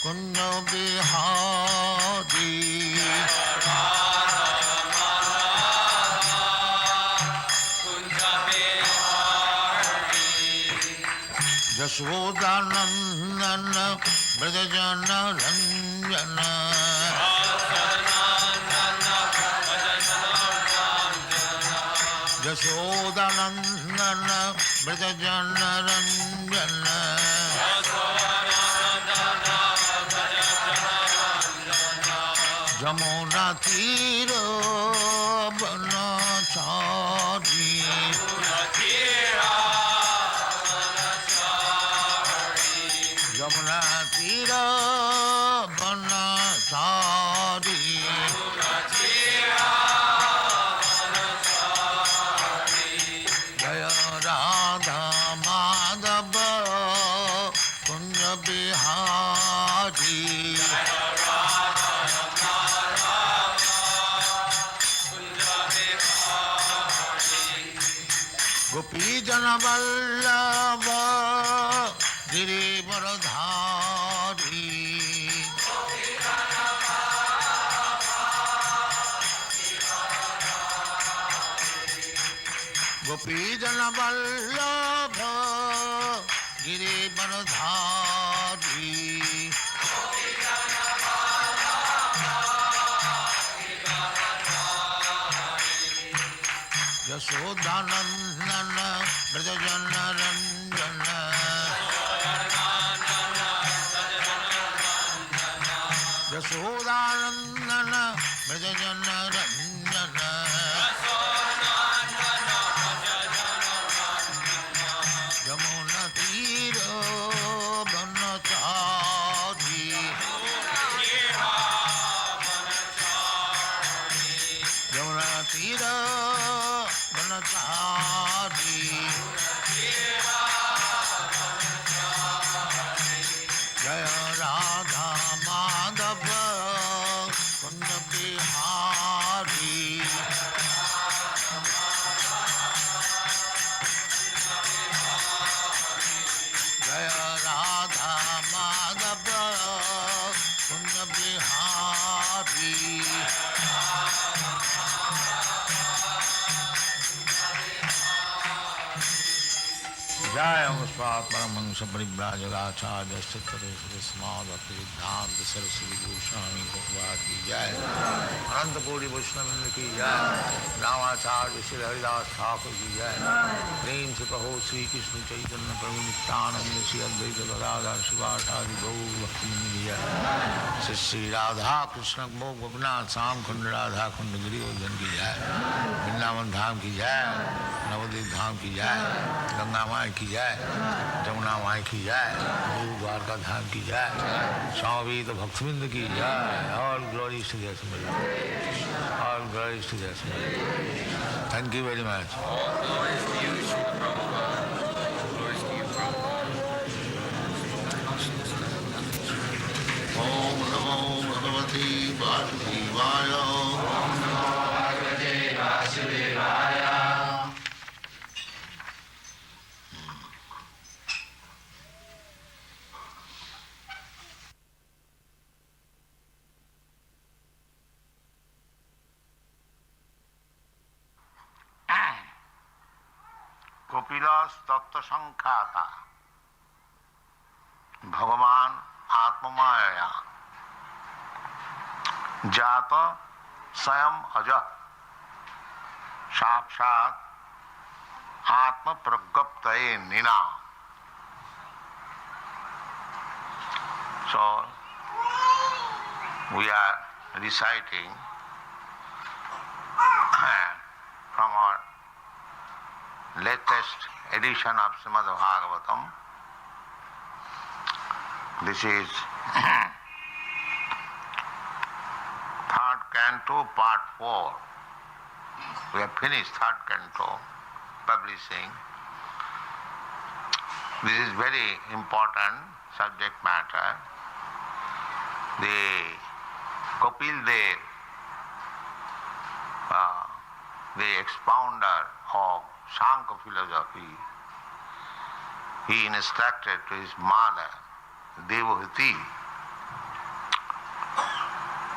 kunja bihari Yashodanandana Brajajana Ranjana Yashodanandana Brajajana Ranjana Jamuna Tira Banachari Jamuna Tira Banachari Jaya Radha Madhava Kunja Bihari Gopi Jana Vallabha Girivaradhari Gopi Jana Vallabha Girivaradhari Yashodanandana Brajajana Ranjana Yashodanandana Brajajana Ranjana Yamuna Tira Banachari Yamuna Tira Banachari Jaya Radha Madhava Kunja Bihari Jaya Radha Madhava Kunja Bihari Jaya Muspat Paramahansa Parivrajagacharya Siddhare Srismad Bhakti-vedanta Saraswati Goswami Prabhupada ki jai Ananta Koti Vaishnava ki jai Ramacharya Shri Haridas Thakur ki jai Prem se kaho Shri Krishna Chaitanya Prabhu Nityananda Shri Advaita Gadadhar Shivasari Gaur Bhakti ki jai Shri Shri Radha Krishna Mokh Gopinath Sam Khund Radha Khund Giri Godhan ki jai Vrindavan Dham ki jai Navadvip Dham ki jai Ganga Mai ki jai Jamuna Mai ki jai Guru Dwarka Dham ki jai Swami Bhaktivind ki jai All glories to the Assembled All glories to the Assembled Thank you very much. All glories to you, Srila Prabhupada. Glories to you, Prabhupada. Om Namo Bhagavate Vasudevaya Om Namo Bhagavate Vasudevaya Kapilas tattva-saṅkhyātā bhagavān ātma-māyayā jātaḥ svayam ajaḥ sākṣād ātma-prajñaptaye nṛṇām. So, we are reciting from our latest edition of Srimad Bhagavatam. This is third canto, part 4. We have finished third canto, publishing. This is very important subject matter. The Kapila Muni, the expounder of Sankhya philosophy, he instructed to his mother, Devahati,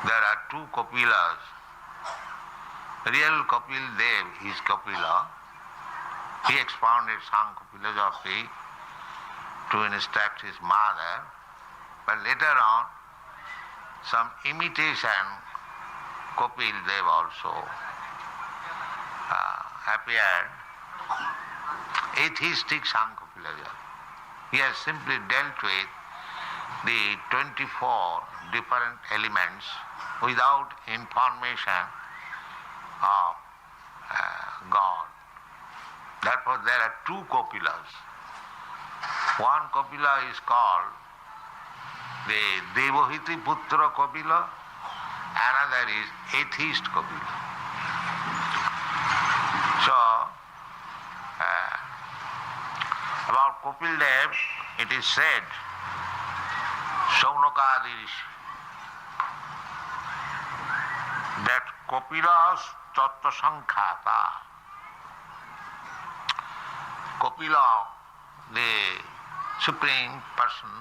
there are two Kapilas. Real Kapil Dev is Kapila. He expounded some philosophy to instruct his mother, but later on some imitation Kapil Dev also appeared, atheistic Saṅkhya philosophy. He has simply dealt with the 24 different elements without information of God. Therefore there are two Kapilas. One Kapila is called the Devohiti Putra Kapila, another is atheist Kapila. So, about Kapil Dev, it is said, Śaunaka that kapilas tattva-saṅkhyātā. Kapila, the Supreme Person,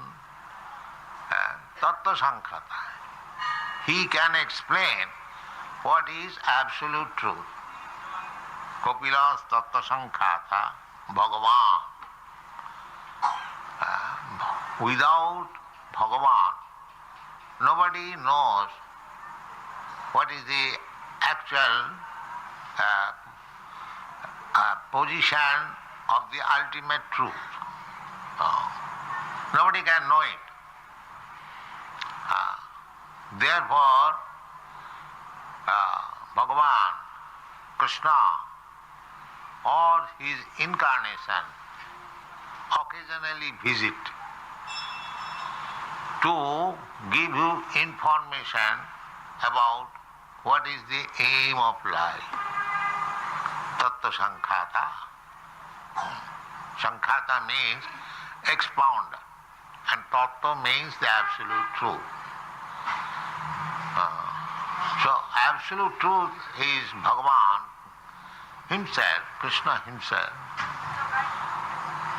tattva-saṅkhyātā. He can explain what is absolute truth. Kapilas tattva-saṅkhyātā, bhagavān. Without bhagavān, nobody knows what is the actual position of the ultimate truth. Nobody can know it. Therefore, Bhagavan, Krishna, or his incarnation occasionally visit to give you information about what is the aim of life. Tattva-saṅkhyātā. Saṅkhyātā means expounder, and tattva means the absolute truth. So absolute truth is Bhagavan himself, Krishna himself.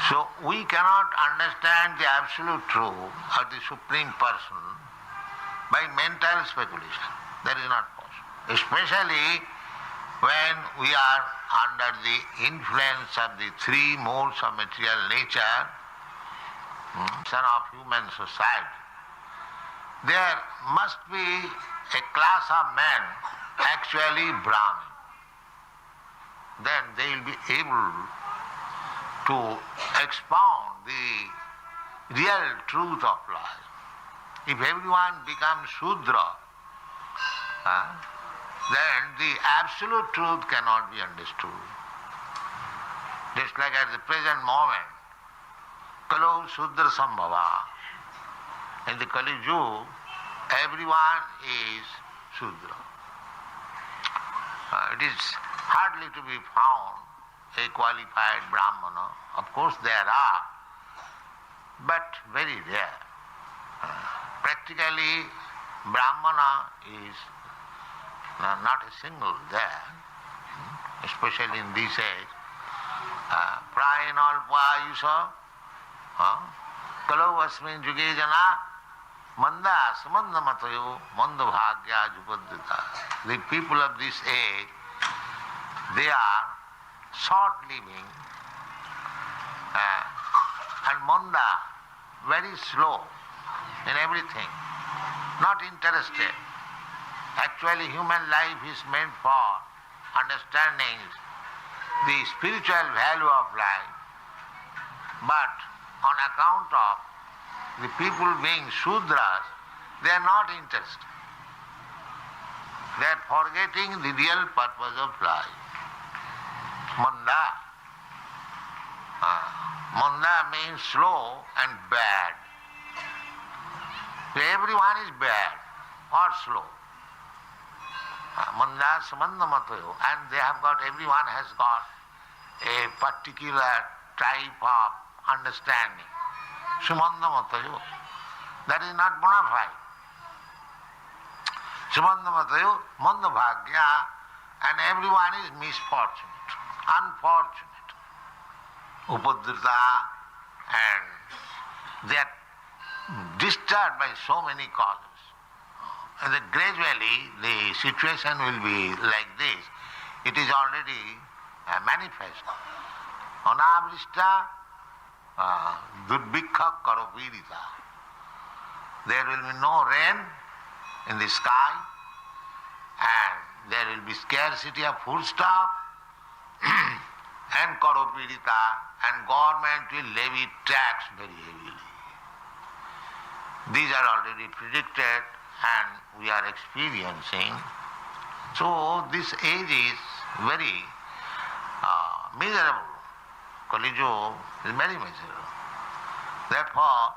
So we cannot understand the absolute truth of the Supreme Person by mental speculation. That is not possible. Especially when we are under the influence of the three modes of material nature, of human society. There must be a class of men actually Brahmin. Then they will be able to expound the real truth of life. If everyone becomes Shudra, then the absolute truth cannot be understood. Just like at the present moment, Kalu Shudra Sambhava. In the Kali-yuga, everyone is Shudra. It is hardly to be found a qualified Brahmana. Of course there are, but very rare. Practically, Brahmana is not a single there, especially in this age. Prāyanalpa ayusha, kalau asmin juge jana, manda samanda matayo, manda bhagya jupaddhita. The people of this age, they are short living and manda, very slow in everything, not interested. Actually, human life is meant for understanding the spiritual value of life, but on account of the people being Shudras, they are not interested. They are forgetting the real purpose of life. Manda. Manda means slow and bad. So everyone is bad or slow. Manda samanda matayo, and everyone has got a particular type of understanding. Sumanda matayo. That is not bona fide. Sumanda matayo, manda bhagya, and everyone is misfortunate, unfortunate, upadrita, and they are disturbed by so many causes. and that gradually the situation will be like this. It is already manifest. Anavrishta durbhikha karopirita. There will be no rain in the sky, and there will be scarcity of foodstuff, and karopirita, and government will levy tax very heavily. These are already predicted and we are experiencing. So this age is very miserable. Kali-yuga is very miserable. Therefore,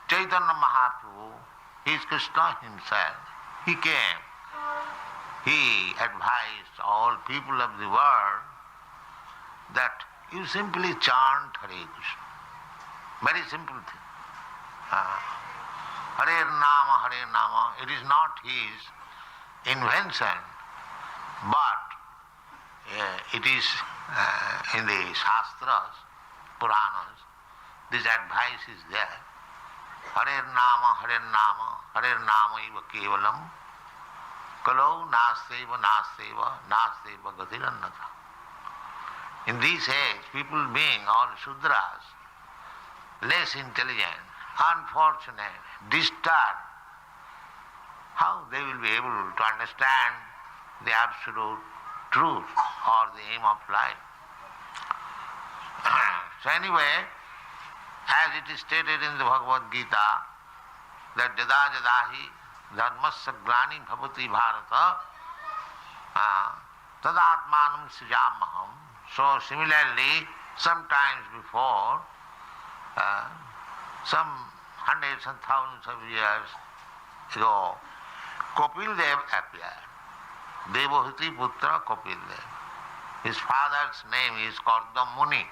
Chaitanya Mahaprabhu, he is Krishna himself. He came. He advised all people of the world that you simply chant Hare Krishna. Very simple thing. Hare Nama, Hare Nama. It is not his invention, but it is in the Shastras, Puranas, this advice is there. Hare Nama, Hare Nama, Hare Nama iva kevalam, kalau nasteva, nasteva, nasteva gatirannata. In this age, people being all Shudras, less intelligent, unfortunate, disturbed, how they will be able to understand the absolute truth or the aim of life. So anyway, as it is stated in the Bhagavad Gita, that jada jadahi dharmasya glani bhavati bharata tadatmanam srijamaham. So similarly, sometimes before, some hundreds and thousands of years ago, Kapila appeared. Devahuti Putra Kapila. His father's name is Kapila Muni.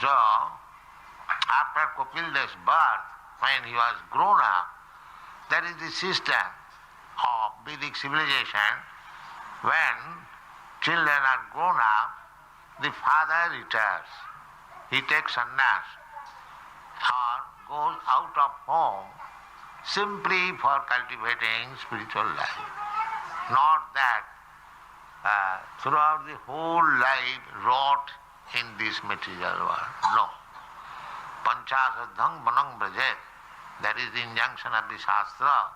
So, after Kapila's birth, when he was grown up, that is the system of Vedic civilization. When children are grown up, the father retires. He takes sannyas or goes out of home simply for cultivating spiritual life. Not that throughout the whole life wrought in this material world. No. Panchasadhang manang brajet. That is the injunction of the Shastra.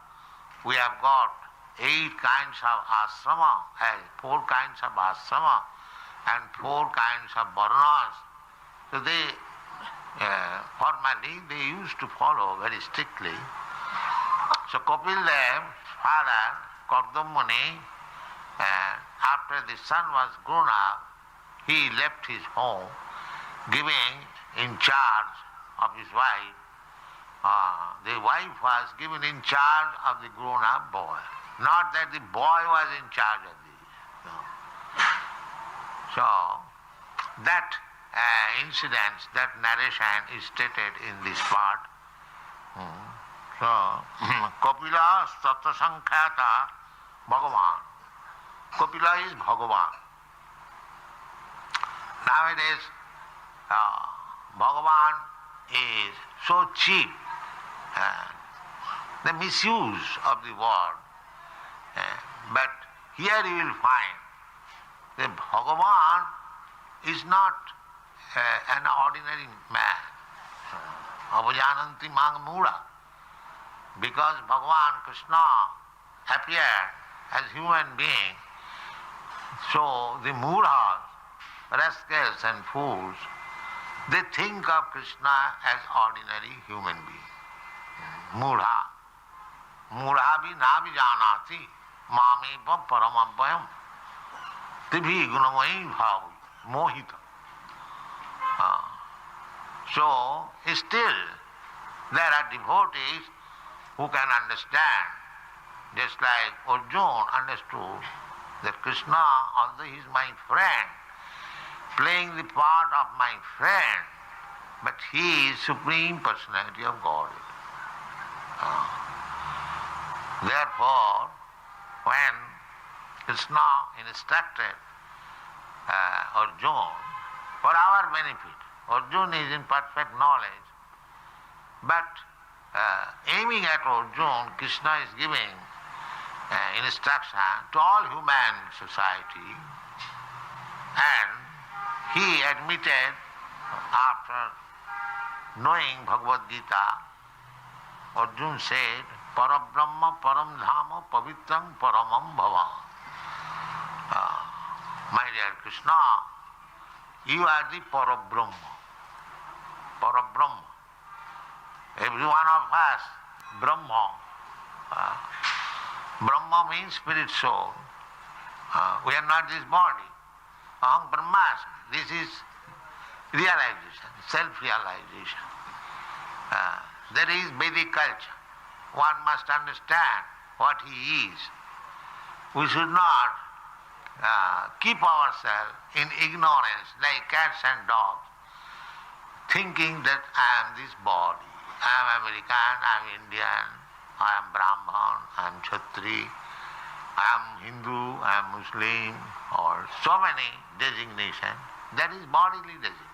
We have got 8 kinds of asrama, 4 kinds of asrama and 4 kinds of varnas. So they, formally, they used to follow very strictly. So Kapil's father, Kapila Muni, after the son was grown up, he left his home, giving in charge of his wife. The wife was given in charge of the grown-up boy. Not that the boy was in charge of this. No. So, that incident, that narration is stated in this part. So, Kapila tattva-saṅkhyātā bhagavān. Kapila is bhagavān. Nowadays, bhagavān is so cheap. The misuse of the word. But here you will find that Bhagavan is not an ordinary man. Avajananti mang mura. Because Bhagavan Krishna appeared as human being, so the muras, rascals and fools, they think of Krishna as ordinary human being. Mudha. Mudha bhi na bhi janati. Mameva paramabhayam. Tibhi gunamayi bhavi. Mohita. So, still, there are devotees who can understand, just like Arjuna understood that Krishna, although he is my friend, playing the part of my friend, but he is Supreme Personality of Godhead. Therefore, when Krishna instructed Arjuna for our benefit, Arjuna is in perfect knowledge, but aiming at Arjuna, Krishna is giving instruction to all human society, and he admitted after knowing Bhagavad Gita, Arjuna said, Parabrahma param dhama pavitrang paramam bhava. My dear Krishna, you are the Parabrahma. Parabrahma. Every one of us, Brahma. Brahma means spirit soul. We are not this body. Aham Brahmasmi. This is realization, self-realization. There is Vedic culture. One must understand what he is. We should not keep ourselves in ignorance like cats and dogs, thinking that I am this body. I am American, I am Indian, I am Brahman, I am Kshatri, I am Hindu, I am Muslim, or so many designations. That is bodily designation.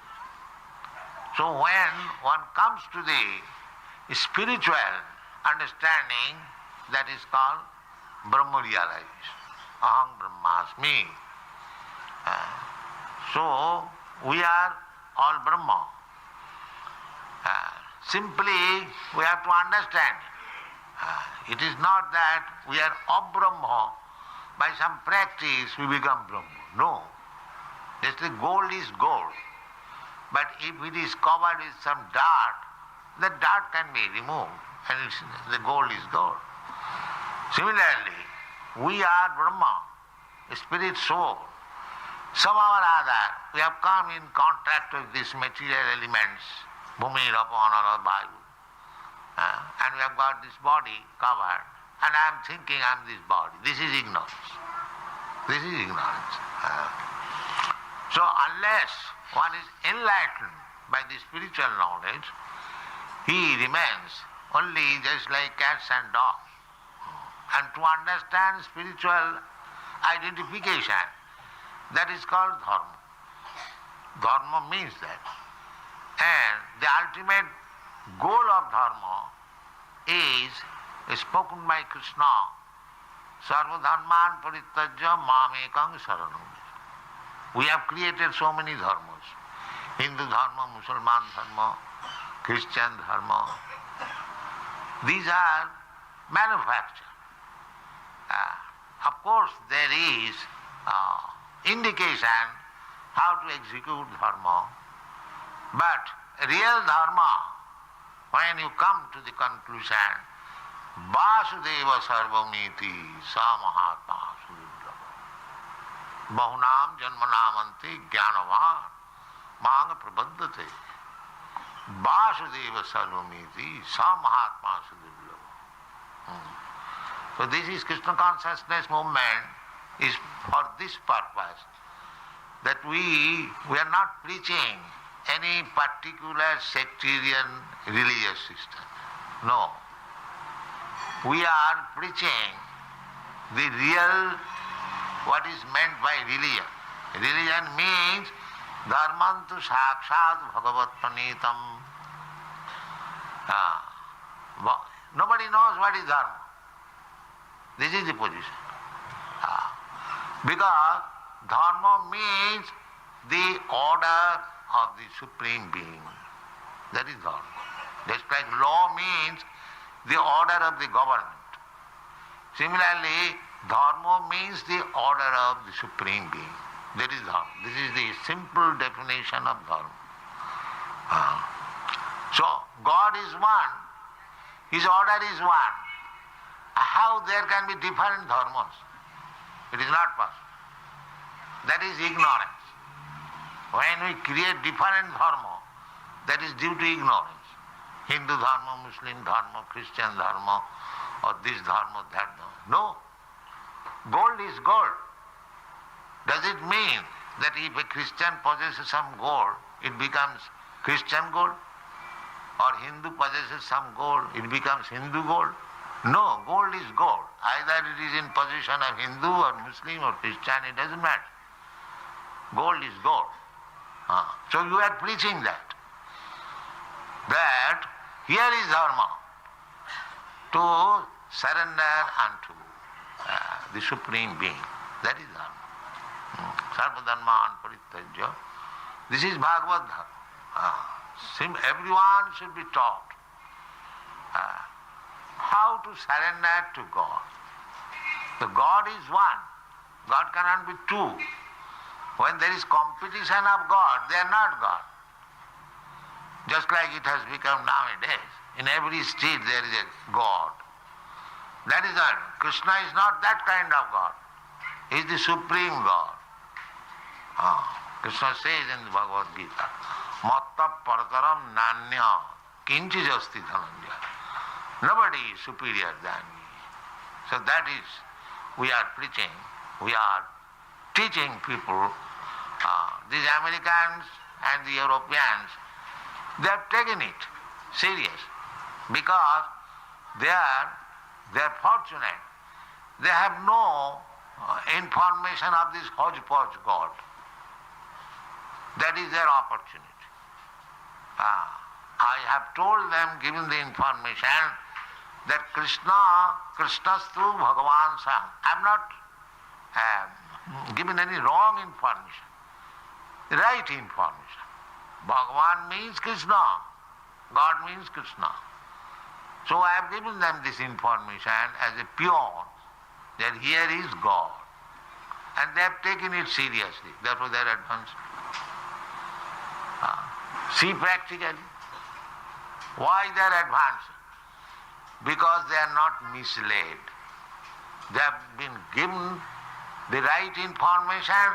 So when one comes to the spiritual understanding, that is called Brahma realization. Aham Brahmasmi. So we are all Brahma. Simply we have to understand. It is not that we are of Brahma, by some practice we become Brahma. No. Just the gold is gold. But if it is covered with some dirt, the dirt can be removed and the gold is gold. Similarly, we are Brahma, spirit soul. Somehow or other, we have come in contact with these material elements, Bhumi, Rapa, Anara, Vayu, and we have got this body covered, and I am thinking I am this body. This is ignorance. This is ignorance. So unless one is enlightened by the spiritual knowledge, he remains only just like cats and dogs. And to understand spiritual identification, that is called dharma. Dharma means that. And the ultimate goal of dharma is spoken by Krishna, sarva dharman parityajya mamekam saranam. We have created so many dharmas. Hindu dharma, Musalman dharma, Christian dharma. These are manufactured. Of course, there is indication how to execute dharma, but real dharma, when you come to the conclusion, Vasudeva sarvamiti samahatma sudurlabha bahunam janmanamante jnanavan manga prabhaddate Vasudeva sarvamiti samahatma sudurlabha. So this is Krishna consciousness movement is for this purpose, that we are not preaching any particular sectarian religious system. No. We are preaching the real, what is meant by religion. Religion means dharman tu sākṣād bhagavat pranitam. Nobody knows what is dharma. This is the position. Because dharma means the order of the Supreme Being. That is dharma. Just like law means the order of the government. Similarly, dharma means the order of the Supreme Being. That is dharma. This is the simple definition of dharma. So, God is one. His order is one. How there can be different dharmas? It is not possible. That is ignorance. When we create different dharma, that is due to ignorance. Hindu dharma, Muslim dharma, Christian dharma, or this dharma, that dharma. No. Gold is gold. Does it mean that if a Christian possesses some gold, it becomes Christian gold? Or Hindu possesses some gold, it becomes Hindu gold? No, gold is gold. Either it is in possession of Hindu or Muslim or Christian, it doesn't matter. Gold is gold. So you are preaching that here is dharma. to surrender unto the Supreme Being. That is dharma. Sarva dharman parityajya. This is Bhagavad dharma. Everyone should be taught how to surrender to God. The God is one. God cannot be two. When there is competition of God, they are not God. Just like it has become nowadays. In every street there is a God. That is not. Krishna is not that kind of God. He is the Supreme God. Krishna says in the Bhagavad Gita, Matta parataram nanya kinchi jasti dhananjaya. Nobody is superior than me. So that is, we are preaching, we are teaching people, these Americans and the Europeans, they have taken it serious because they are fortunate. They have no information of this hodgepodge God. That is their opportunity. I have told them, given the information, that Krishnastu bhagavān sam. I am not given any wrong information, right information. Bhagavan means Krishna, God means Krishna. So I have given them this information as a peon, that here is God. And they have taken it seriously, therefore they are advanced. See practically, why they are advancing? Because they are not misled. They have been given the right information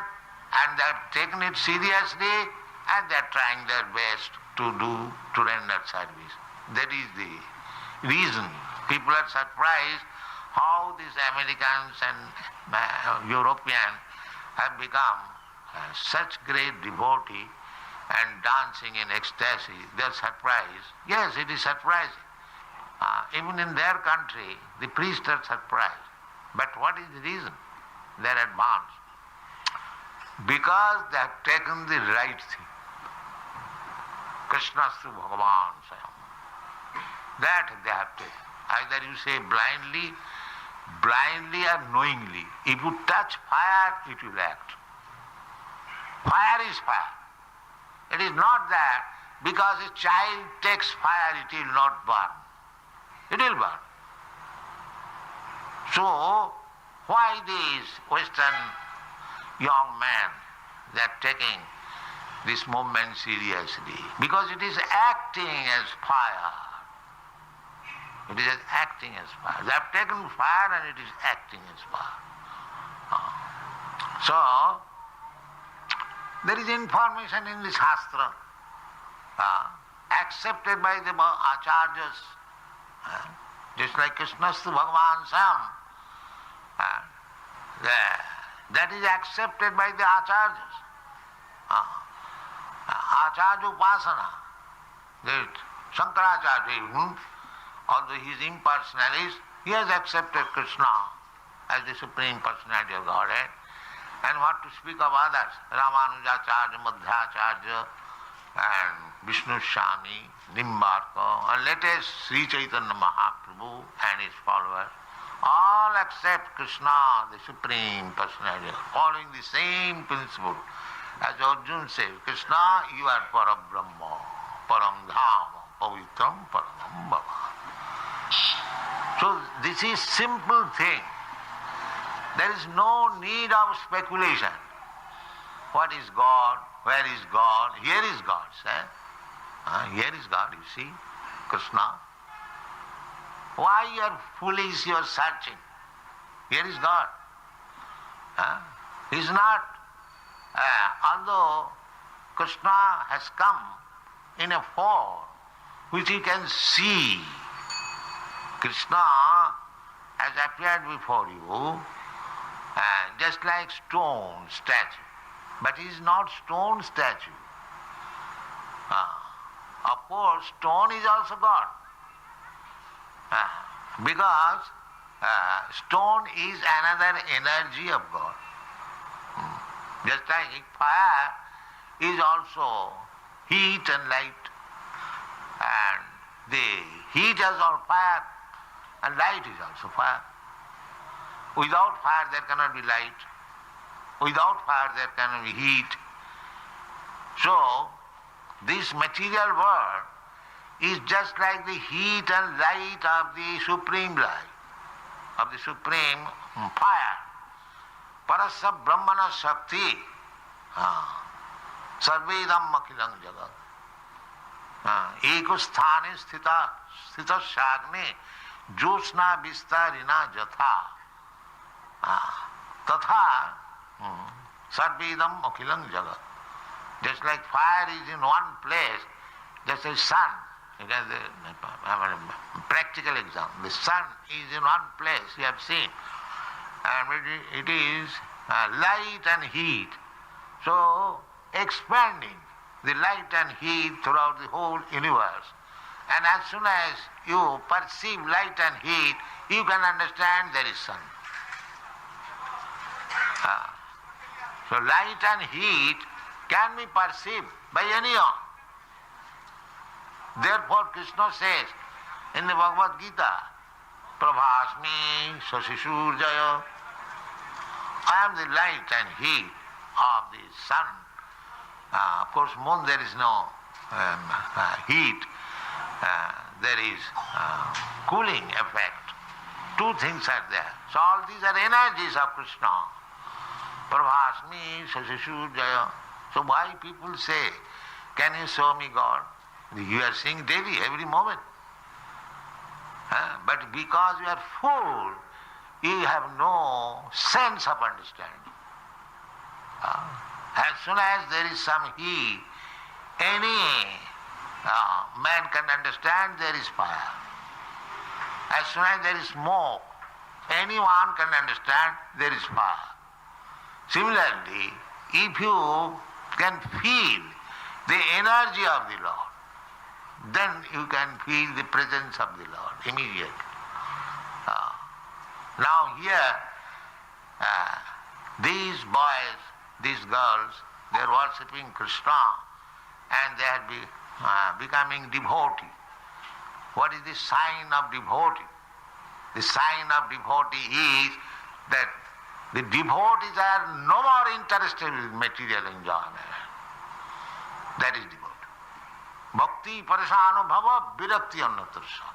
and they have taken it seriously and they are trying their best to render service. That is the reason. People are surprised how these Americans and Europeans have become such great devotee and dancing in ecstasy. They are surprised. Yes, it is surprising. Even in their country, the priests are surprised. But what is the reason? They are advanced. Because they have taken the right thing. Krishnastu bhagavān svayam. That they have taken. Either you say blindly or knowingly. If you touch fire, it will act. Fire is fire. It is not that because a child takes fire, it will not burn. It will burn. So, why these Western young men, they are taking this movement seriously? Because it is acting as fire. It is acting as fire. They have taken fire and it is acting as fire. So, there is information in the Shastra accepted by the acharyas, just like Krishnastu bhagavān sam. That is accepted by the acharyas. Acharya upasana. That Shankaracharya, although he is impersonalist, he has accepted Krishna as the Supreme Personality of Godhead. And what to speak of others, Ramanujacharya, Madhyacharya, and Vishnu Swami, Nimbarka, and latest Sri Chaitanya Mahaprabhu and his followers, all accept Krishna, the Supreme Personality, following the same principle. As Arjuna says, Krishna, you are Parabrahma, Param Dhama, Pavitram, Paramam Bhava. So this is simple thing. There is no need of speculation. What is God? Where is God? Here is God, sir. Here is God, you see, Krishna. Why you are foolish, you are searching? Here is God. He is not, although Krishna has come in a form which you can see. Krishna has appeared before you just like stone statue. But he is not stone statue. Of course, stone is also God. Because stone is another energy of God. Just like fire is also heat and light. And the heat as on fire And light is also fire. Without fire there cannot be light. Without fire there cannot be heat. So, this material world is just like the heat and light of the supreme light, of the supreme fire. Parasya Brahmana Shakti. Sarvedam Akhilam Jagat. Eko sthane sthita shagne josna vistarina jatha. Tatha sarvedam akhilam jagat. Just like fire is in one place, just as sun. You can have a practical example. The sun is in one place, you have seen. And it is light and heat. So, expanding the light and heat throughout the whole universe. And as soon as you perceive light and heat, you can understand there is sun. So light and heat can be perceived by anyone. Therefore Krishna says in the Bhagavad Gita, Prabhasmi Sasishurjaya, I am the light and heat of the sun. Of course, moon there is no heat. There is cooling effect. Two things are there. So all these are energies of Krishna. Prabhasmi Sasishurjaya. So why people say, can you show me God? You are seeing daily, every moment. But because you are full, you have no sense of understanding. As soon as there is some heat, any man can understand there is fire. As soon as there is smoke, anyone can understand there is fire. Similarly, if you can feel the energy of the Lord, then you can feel the presence of the Lord immediately. Now here, these boys, these girls, they are worshipping Krishna and they are becoming devotee. What is the sign of devotee? The sign of devotee is that the devotees are no more interested in material enjoyment. That is devotee. Bhakti parasano bhava virakti annatrasa.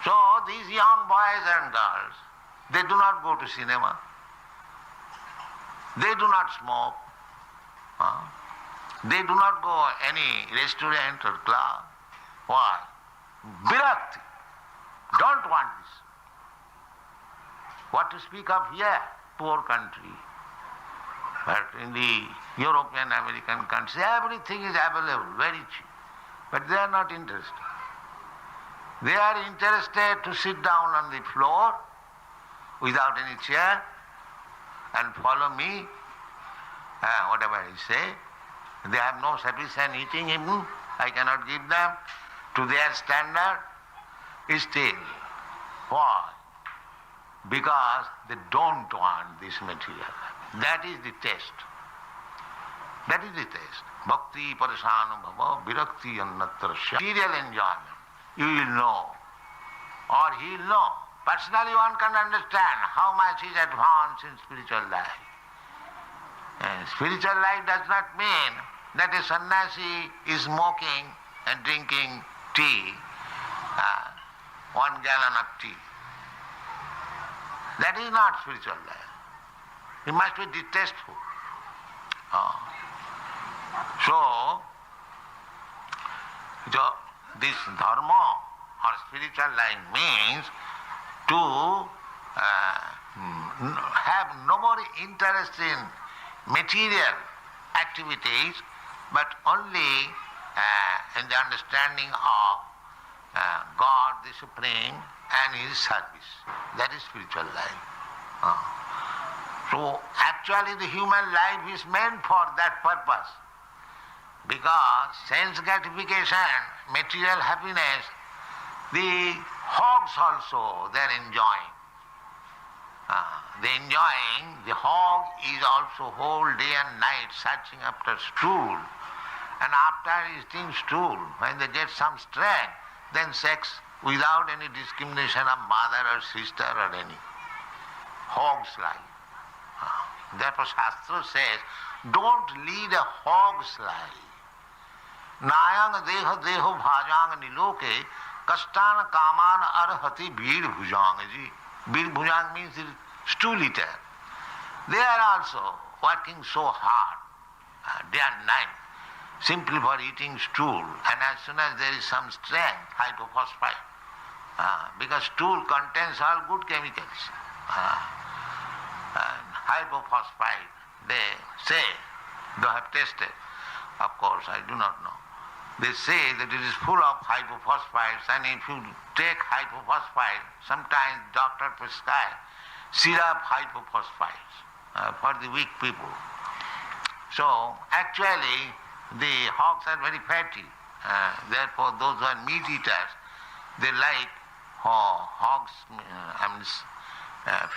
So these young boys and girls, they do not go to cinema. They do not smoke. They do not go any restaurant or club. Why? Virakti. Don't want this. What to speak of here? Poor country. But in the European, American countries, everything is available, very cheap. But they are not interested. They are interested to sit down on the floor without any chair and follow me, whatever I say. They have no sufficient eating even. I cannot give them to their standard. Still, why? Because they don't want this material. That is the test. That is the test. Bhakti parasanubhava virakti annatrasya. Material enjoyment. You will know. Or he will know. Personally one can understand how much is advanced in spiritual life. And spiritual life does not mean that a sannyasi is smoking and drinking tea, 1 gallon of tea. That is not spiritual life. It must be distasteful. So, this dharma or spiritual life means to have no more interest in material activities, but only in the understanding of God, the Supreme, and His service. That is spiritual life. So actually the human life is meant for that purpose. Because sense gratification, material happiness, the hogs also, they are enjoying. The hog is also whole day and night searching after stool. And after eating stool, when they get some strength, then sex without any discrimination of mother or sister or any. Hog's life. Therefore Shastra says, don't lead a hog's life. Nayang deha deho bhajang niloke kastan kaman arhati bhir bhujang. Bhir bhujang means stool eater. They are also working so hard, day and night, simply for eating stool. And as soon as there is some strength, hypophosphate, because stool contains all good chemicals. And hypophosphate, they say, they have tested, of course, I do not know. They say that it is full of hypophosphites, and if you take hypophosphite, sometimes doctor prescribe syrup hypophosphites for the weak people. So actually the hogs are very fatty. Therefore those who are meat eaters, they like hogs,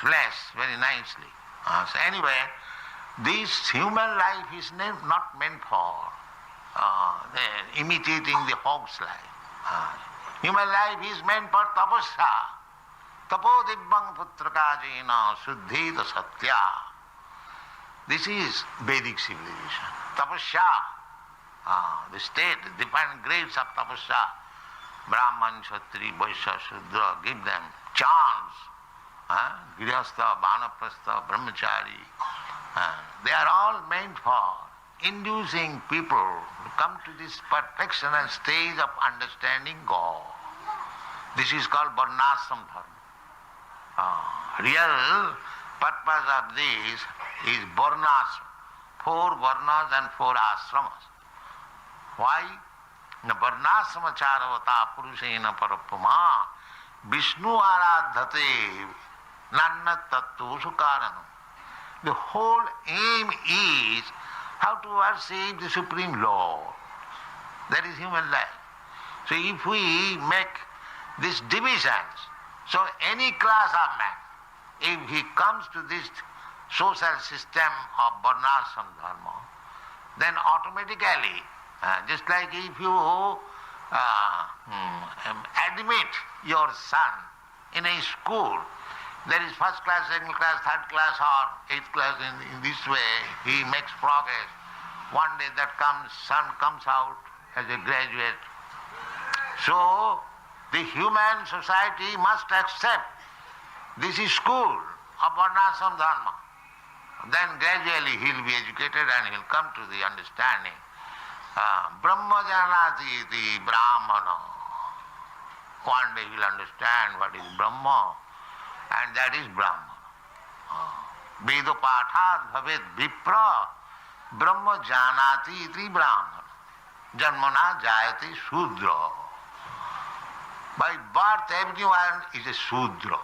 flesh very nicely. So anyway, this human life is not meant for imitating the hog's life. Human life is meant for tapasya. Tapo dibbang putrakājena suddhita satya. This is Vedic civilization. Tapasya, the state, the different grades of tapasya. Brahman, Kshatri, Vaishya, Shudra, give them chance. Grihastha, Vanaprastha, Brahmachari. They are all meant for inducing people to come to this perfectional stage of understanding God. This is called varnashram dharma. Real purpose of this is varnashram, 4 varnas and 4 ashramas. Why? Varnashrama charavata purushena parapama Vishnu aradhate nanna tattva sukaranam. The whole aim is how to worship the Supreme Lord. That is human life. So if we make these divisions, so any class of man, if he comes to this social system of varnashram dharma, then automatically, just like if you admit your son in a school, there is first class, second class, third class or eighth class, in this way he makes progress. One day that son comes out as a graduate. So the human society must accept this is school of varnashram dharma. Then gradually he will be educated and he will come to the understanding. Brahma janati iti brahmana. One day he will understand what is Brahma, and that is Brahma. Vedo pathat bhavet vipra brahma janati iti brahmana. Janmana jayati shudra. By birth everyone is a shudra.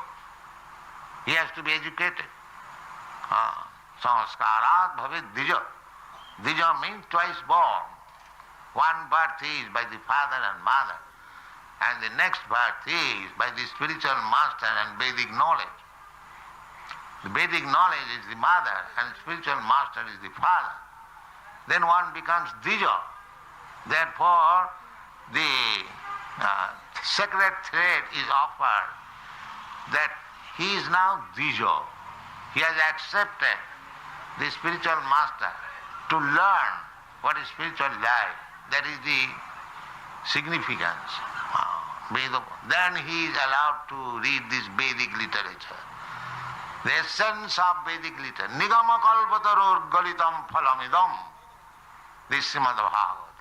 He has to be educated. Samskarat bhavet dija. Dija means twice born. One birth is by the father and mother, and the next birth is by the spiritual master and Vedic knowledge. The Vedic knowledge is the mother and spiritual master is the father. Then one becomes dija. Therefore, the sacred thread is offered that he is now dija. He has accepted the spiritual master to learn what is spiritual life. That is the significance. Then he is allowed to read this Vedic literature. The essence of Vedic literature. Nigama kalpatarur galitam phalamidam. This Srimad Bhagavatam.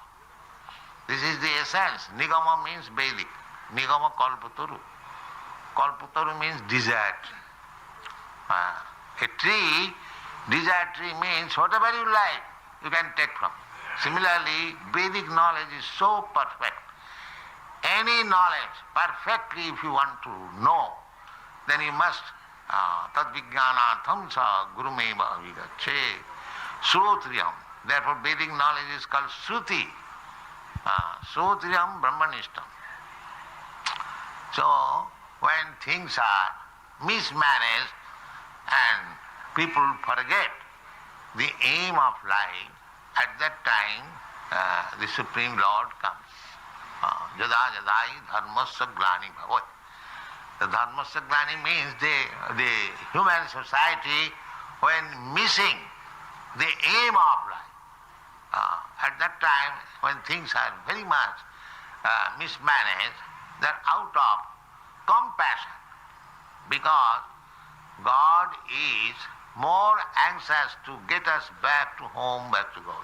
This is the essence. Nigama means Vedic. Nigama kalpataru. Kalpataru means desire tree. A tree, desire tree means whatever you like, you can take from. Similarly, Vedic knowledge is so perfect. Any knowledge, perfectly if you want to know, then you must tad-vijñānātham sa gurumeva vigaccē śrotriyam. Therefore Vedic knowledge is called Shruti. Śrotriyam brahmanishtam. So when things are mismanaged and people forget the aim of life, at that time the Supreme Lord comes. Yada yadai dharmasya glani bhavati. The dharmasya glani means the human society when missing the aim of life. At that time when things are very much mismanaged, that out of compassion, because God is more anxious to get us back to home, back to God,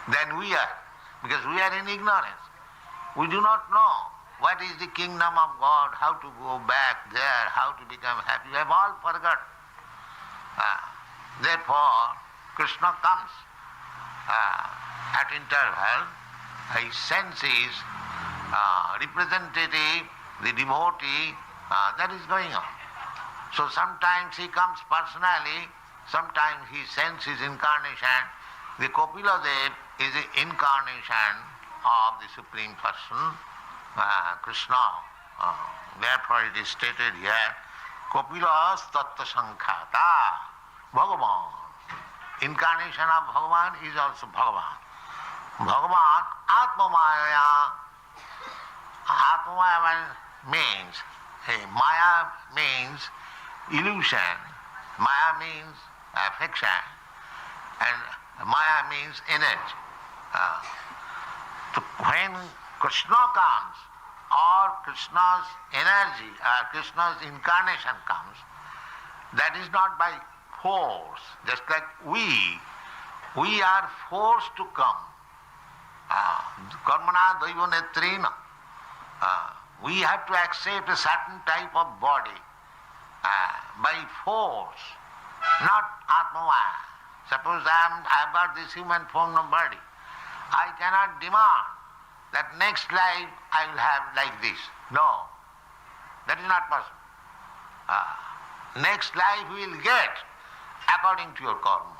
than we are, because we are in ignorance. We do not know what is the kingdom of God, how to go back there, how to become happy. We have all forgotten. Therefore, Krishna comes at interval. His senses, representative, the devotee, that is going on. So sometimes he comes personally, sometimes he sends his incarnation. The Kapila is the incarnation of the Supreme Person, Krishna. Therefore it is stated here, Kapilas tattva-saṅkhyātā, bhagavān. Incarnation of Bhagavan is also Bhagavan. Bhagavan, ātma-māyayā. Ātma-māyayā means, Maya means illusion, Maya means affection, and Maya means energy. So when Krishna comes, or Krishna's energy, or Krishna's incarnation comes, that is not by force, just like we are forced to come. Karmana daiva netrena. We have to accept a certain type of body by force, not ātma-māyayā. Suppose I've got this human form of body. I cannot demand that next life I will have like this. No, that is not possible. Next life we will get according to your karma.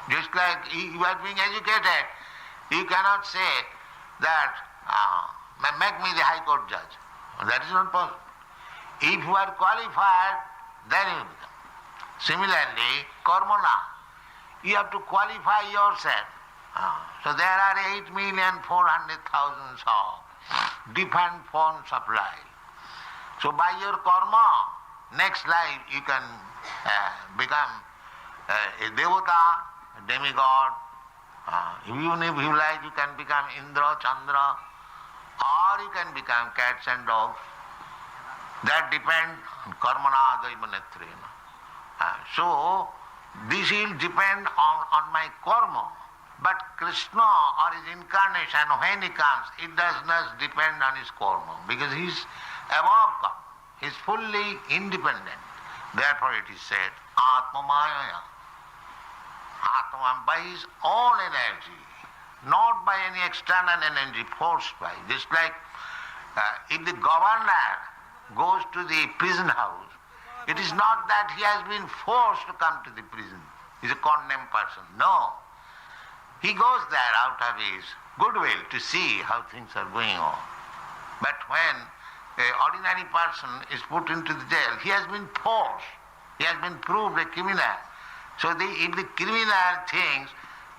Just like you are being educated, you cannot say that make me the High Court judge. That is not possible. If you are qualified, then you become. Similarly, karmana, you have to qualify yourself. So there are 8,400,000 of different forms of life. So by your karma, next life you can become a devata, a demigod. Even if you like, you can become Indra, Chandra, or you can become cats and dogs. That depends on karmana daiva netrena. So this will depend on my karma. But Krishna or his incarnation, when he comes, it does not depend on his karma, because he is above karma. He is fully independent. Therefore it is said, ātma-māyayā. Atma by his own energy, not by any external energy forced by. Just like if the governor goes to the prison house, it is not that he has been forced to come to the prison. He is a condemned person. No. He goes there out of his goodwill to see how things are going on. But when an ordinary person is put into the jail, he has been forced. He has been proved a criminal. So if the criminal thinks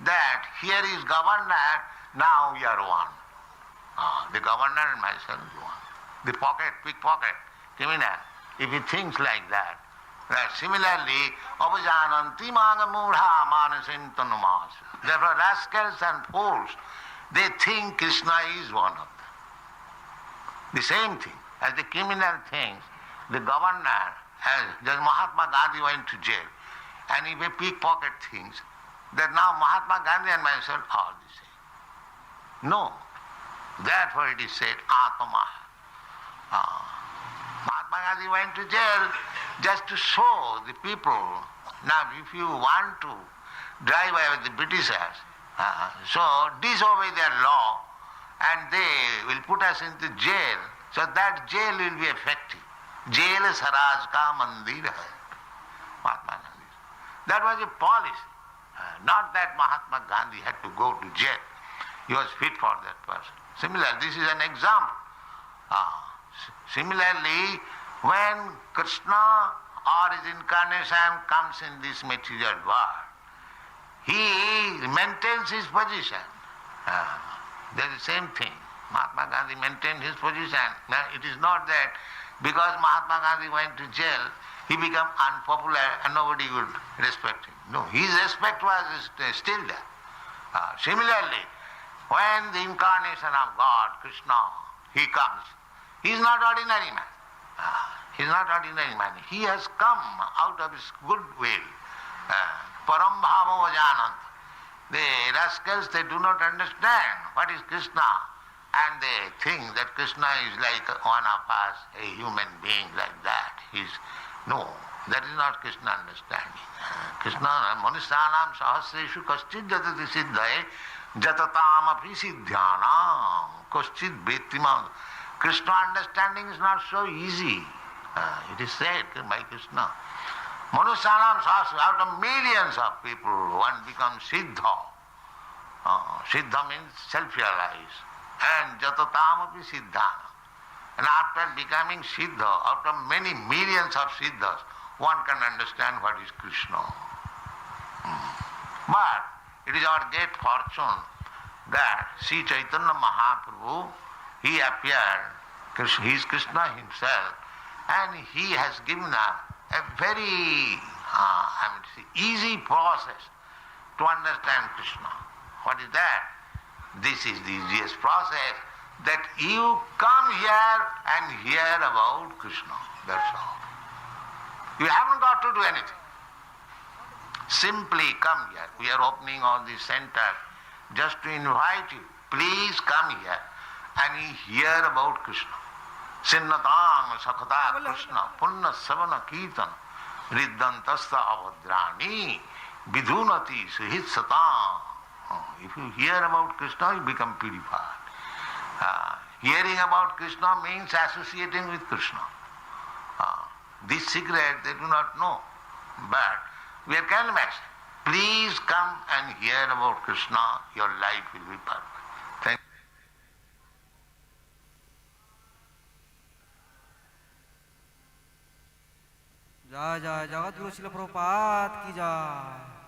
that here is governor, now we are one. The governor and myself is one. The pickpocket, criminal, if he thinks like that, similarly, avajananti maga mudha manasintanumas. Therefore, rascals and fools, they think Krishna is one of them. The same thing as the criminal thinks, the governor, as Mahatma Gandhi went to jail, and if a pickpocket thinks that now Mahatma Gandhi and myself are the same. No. Therefore it is said, ātma-māyayā. Mahatma Gandhi went to jail just to show the people, now if you want to drive away the Britishers, so disobey their law and they will put us into jail, so that jail will be effective. Jail saraj ka mandir hai. Mahatma Gandhi. That was a policy. Not that Mahatma Gandhi had to go to jail. He was fit for that person. Similarly, this is an example. Similarly, when Krishna or his incarnation comes in this material world, he maintains his position. That is the same thing. Mahatma Gandhi maintained his position. Now, it is not that because Mahatma Gandhi went to jail, he became unpopular and nobody would respect him. No, his respect was still there. Similarly, when the incarnation of God, Krishna, he comes, he is not ordinary man. He is not ordinary man. He has come out of his good will. Param bhava vajanant. The rascals, they do not understand what is Krishna, and they think that Krishna is like one of us, a human being like that. No, that is not Krishna understanding. Krishna, manusyanam sahasreshu kaschid jatati siddhaye jatatam api siddhyanam kaschid vettimam. Krishna understanding is not so easy. It is said by Krishna. Manusyanam sahasreshu, out of millions of people, one becomes siddha. Siddha means self-realized. And jatatam api siddhana. And after becoming siddha, out of many millions of siddhas, one can understand what is Krishna. But it is our great fortune that Śrī Chaitanya Mahaprabhu, he appeared, he is Krishna himself, and he has given us a very easy process to understand Krishna. What is that? This is the easiest process, that you come here and hear about Krishna. That's all. You haven't got to do anything. Simply come here. We are opening all these centers just to invite you. Please come here and hear about Krishna. Sinnatang sakhata Krishna punna savana kirtan riddantasta avadrani vidhunati suhit satam. If you hear about Krishna, you become purified. Hearing about Krishna means associating with Krishna. This secret they do not know, but we are canvassing. Please come and hear about Krishna, your life will be perfect. Thank you. जय जय जगत गुरु श्रील प्रभुपाद की जय।